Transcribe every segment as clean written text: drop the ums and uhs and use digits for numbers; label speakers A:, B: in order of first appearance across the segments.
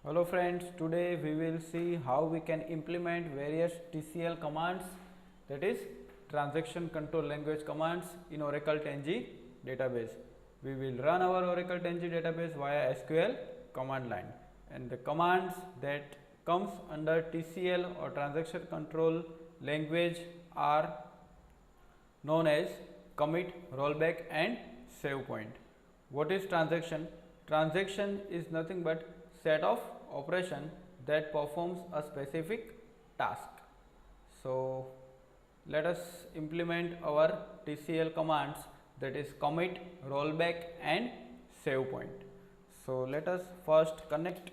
A: Hello friends, today we will see how we can implement various TCL commands, that is transaction control language commands in Oracle 10G database. We will run our Oracle 10G database via SQL command line, and the commands that comes under TCL or transaction control language are known as commit, rollback and save point. What is transaction? Transaction is nothing but set of operation that performs a specific task. So let us implement our TCL commands, that is commit, rollback and save point. So let us first connect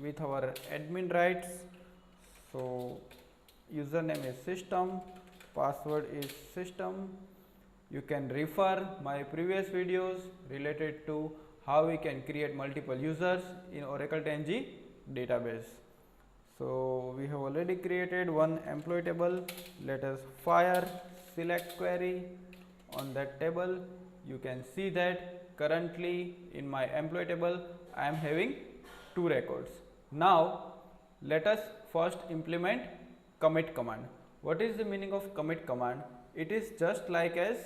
A: with our admin rights. So username is system, password is system. You can refer my previous videos related to how we can create multiple users in Oracle 10G database. So we have already created one employee table. Let us fire select query on that table. You can see that currently in my employee table I am having 2 records. Now let us first implement commit command. What is the meaning of commit command? It is just like as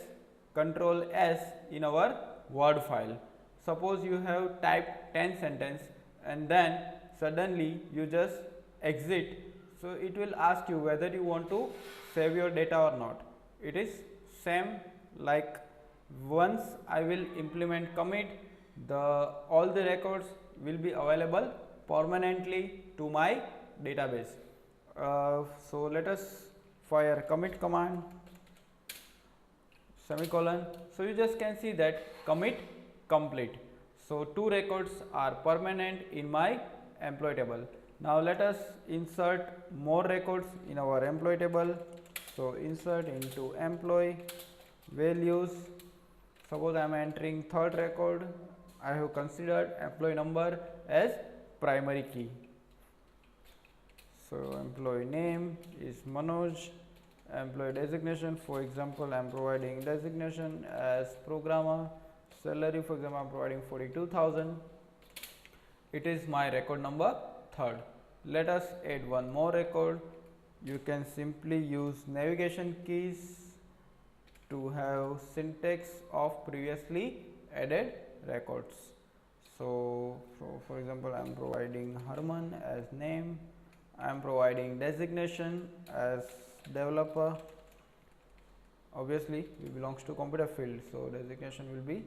A: Control S in our Word file. Suppose you have typed 10 sentences and then suddenly you just exit, so it will ask you whether you want to save your data or not. It is same like once I will implement commit, all the records will be available permanently to my database. So let us fire commit command semicolon. So you just can see that commit complete. So 2 records are permanent in my employee table. Now let us insert more records in our employee table. So insert into employee values. Suppose I am entering 3rd record. I have considered employee number as primary key. So employee name is Manoj. Employee designation, for example, I am providing designation as programmer. Salary, for example, I am providing 42,000. It is my record number 3rd. Let us add one more record. You can simply use navigation keys to have syntax of previously added records. So for example, I am providing Harman as name. I am providing designation as developer. Obviously it belongs to computer field, so designation will be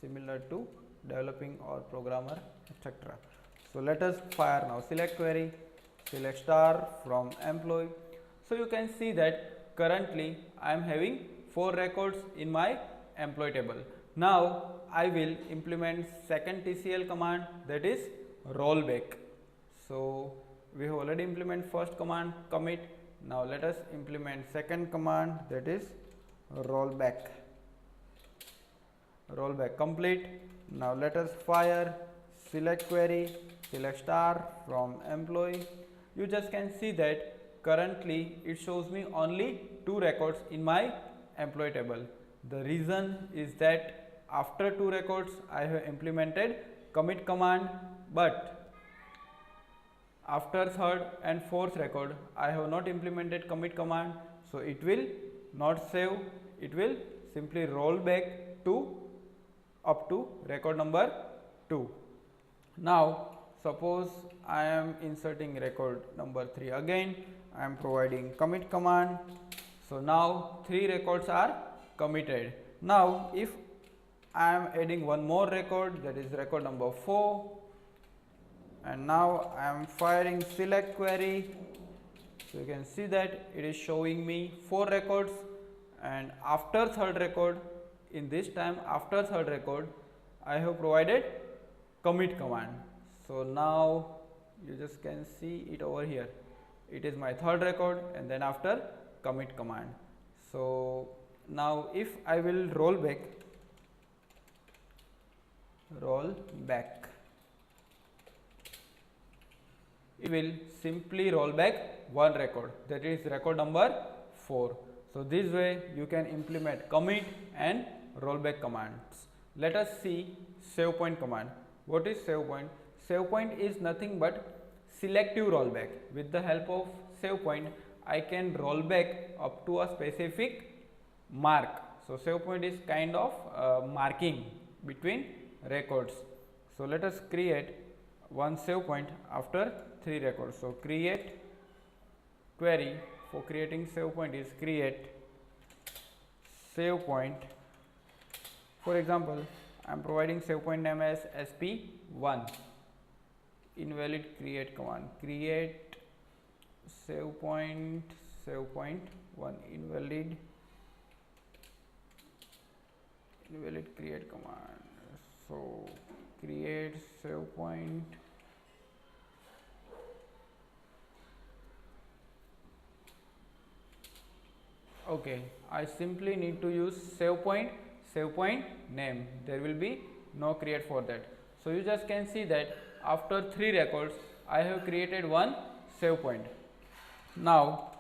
A: similar to developing or programmer, etc. So let us fire now select query, select star from employee. So you can see that currently I am having 4 records in my employee table. Now I will implement second TCL command, that is rollback. So we have already implemented first command commit. Now let us implement second command, that is rollback. Rollback complete. Now let us fire select query, select star from employee. You just can see that currently it shows me only 2 records in my employee table. The reason is that after 2 records I have implemented commit command, but after 3rd and 4th record I have not implemented commit command, so it will not save, it will simply roll back to up to record number 2. Now suppose I am inserting record number 3 again. I am providing commit command. So now 3 records are committed. Now if I am adding one more record, that is record number 4, and now I am firing select query. So you can see that it is showing me 4 records, and after 3rd record, in this time after 3rd record I have provided commit command. So now you just can see it over here. It is my 3rd record and then after commit command. So now if I will roll back, it will simply roll back one record, that is record number 4. So this way you can implement commit and rollback commands. Let us see save point command. What is save point? save point is nothing but selective rollback. With the help of save point, I can roll back up to a specific mark. So save point is kind of marking between records. So let us create one save point after 3 records. So create query for creating save point is create save point. For example, I am providing save point name as sp1. Invalid create command, create save point 1, invalid create command. So create save point okay, I simply need to use save point name. There will be no create for that. So you just can see that after 3 records I have created one save point. Now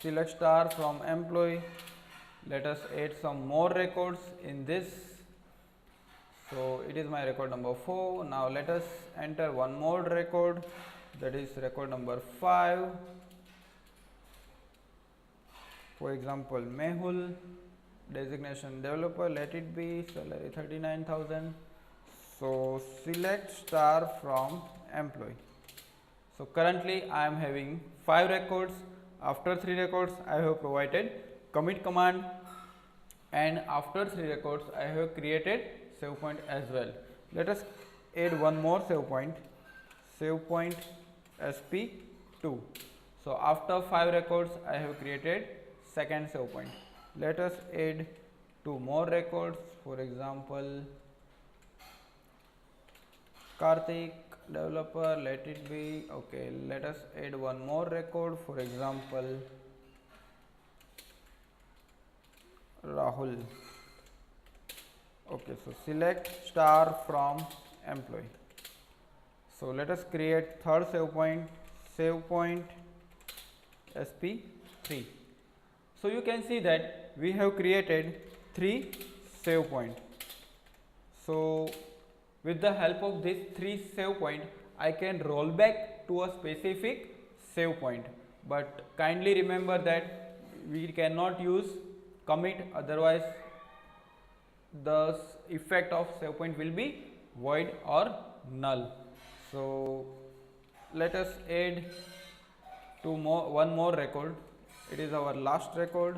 A: select star from employee. Let us add some more records in this. So it is my record number 4. Now let us enter one more record, that is record number 5. For example, Mehul, designation developer, let it be salary 39,000. So select star from employee. So currently I am having 5 records. After 3 records I have provided commit command, and after 3 records I have created save point as well. Let us add one more save point sp2. So after 5 records I have created second save point. Let us add 2 more records. For example, Karthik, developer, let it be okay. Let us add one more record. For example, Rahul. Okay, so select star from employee. So let us create third save point sp3. So you can see that we have created 3 save point. So with the help of this 3 save point, I can roll back to a specific save point. But kindly remember that we cannot use commit, otherwise the effect of save point will be void or null. So let us add one more record. It is our last record.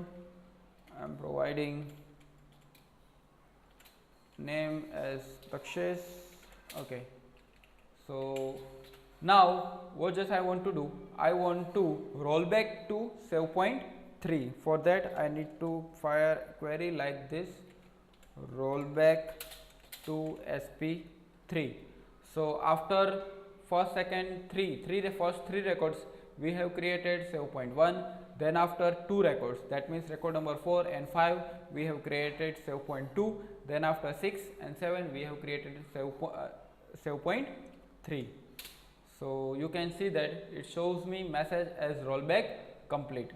A: I am providing name as Takshesh. Okay, so now what just I want to do, I want to roll back to save point 3. For that I need to fire query like this, roll back to sp3. So after first, second, first 3 records we have created save point 1. Then after 2 records, that means record number 4 and 5, we have created save point 2. Then after 6 and 7 we have created save point 3. So you can see that it shows me message as rollback complete.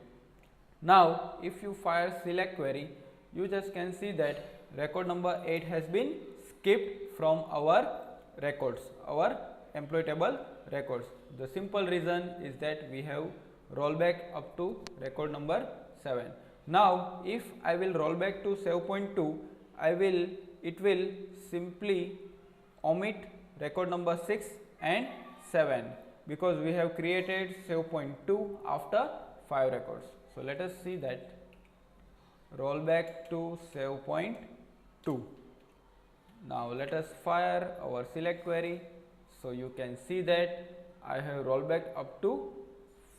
A: Now if you fire select query, you just can see that record number 8 has been skipped from our records, our employee table records. The simple reason is that we have roll back up to record number 7. Now if I will roll back to save point 2, it will simply omit record number 6 and 7, because we have created save point 2 after 5 records. So let us see that, roll back to save point 2. Now let us fire our select query. So you can see that I have rolled back up to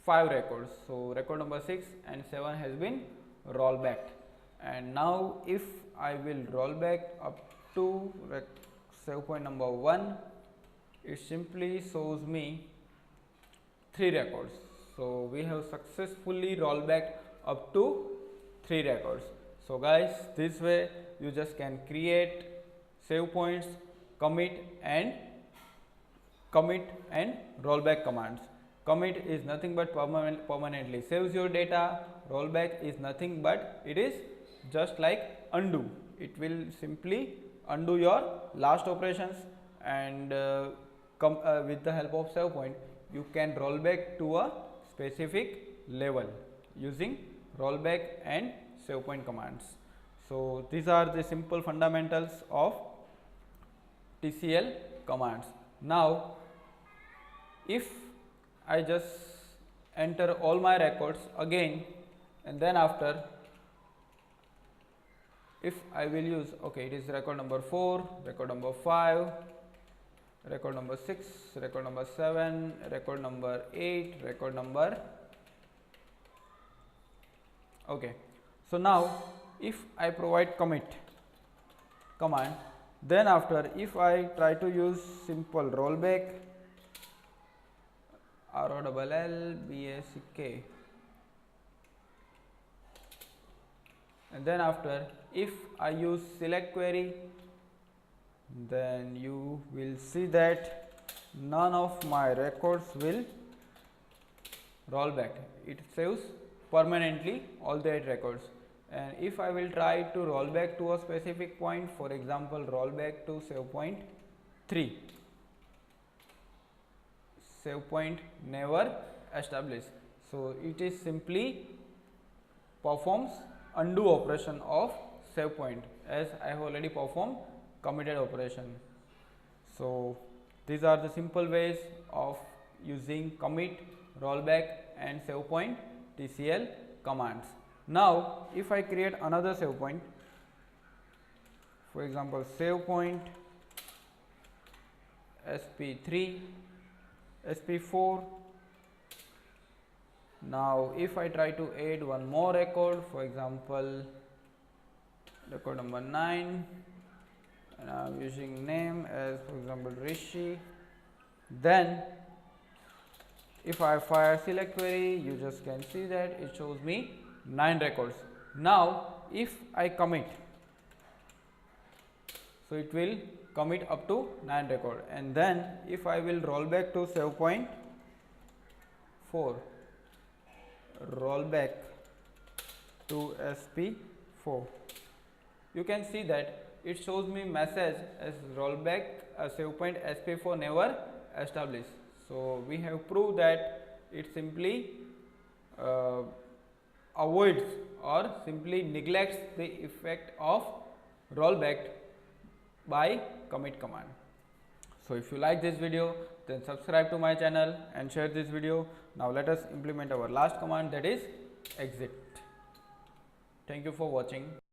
A: 5 records. So record number 6 and 7 has been rolled back. And now if I will roll back up to save point number 1, it simply shows me 3 records. So we have successfully rolled back up to 3 records. So guys, this way you just can create save points, commit and rollback commands. Commit is nothing but permanently saves your data. Rollback is nothing but it is just like undo. It will simply undo your last operations, and with the help of save point, you can roll back to a specific level using rollback and save point commands. So these are the simple fundamentals of TCL commands. Now if I just enter all my records again, and then after if I will use, okay, it is record number 4, record number 5, record number 6, record number 7, record number 8, record number, okay. So now if I provide commit command, then after if I try to use simple rollback, ROLLBACK, and then after if I use select query, then you will see that none of my records will roll back. It saves permanently all the 8 records. And if I will try to roll back to a specific point, for example roll back to save point 3, save point never established. So it is simply performs undo operation of save point, as I have already performed committed operation. So these are the simple ways of using commit, rollback and save point TCL commands. Now if I create another save point, for example save point SP3, SP4. Now if I try to add one more record, for example record number 9, and I am using name as for example Rishi, then if I fire select query, you just can see that it shows me 9 records. Now if I commit, so it will commit up to 9 record, and then if I will roll back to save point 4, roll back to SP4, you can see that it shows me message as rollback save point SP4 never established. So we have proved that it simply avoids or simply neglects the effect of rollback by commit command. So if you like this video, then subscribe to my channel and share this video. Now let us implement our last command, that is exit. Thank you for watching.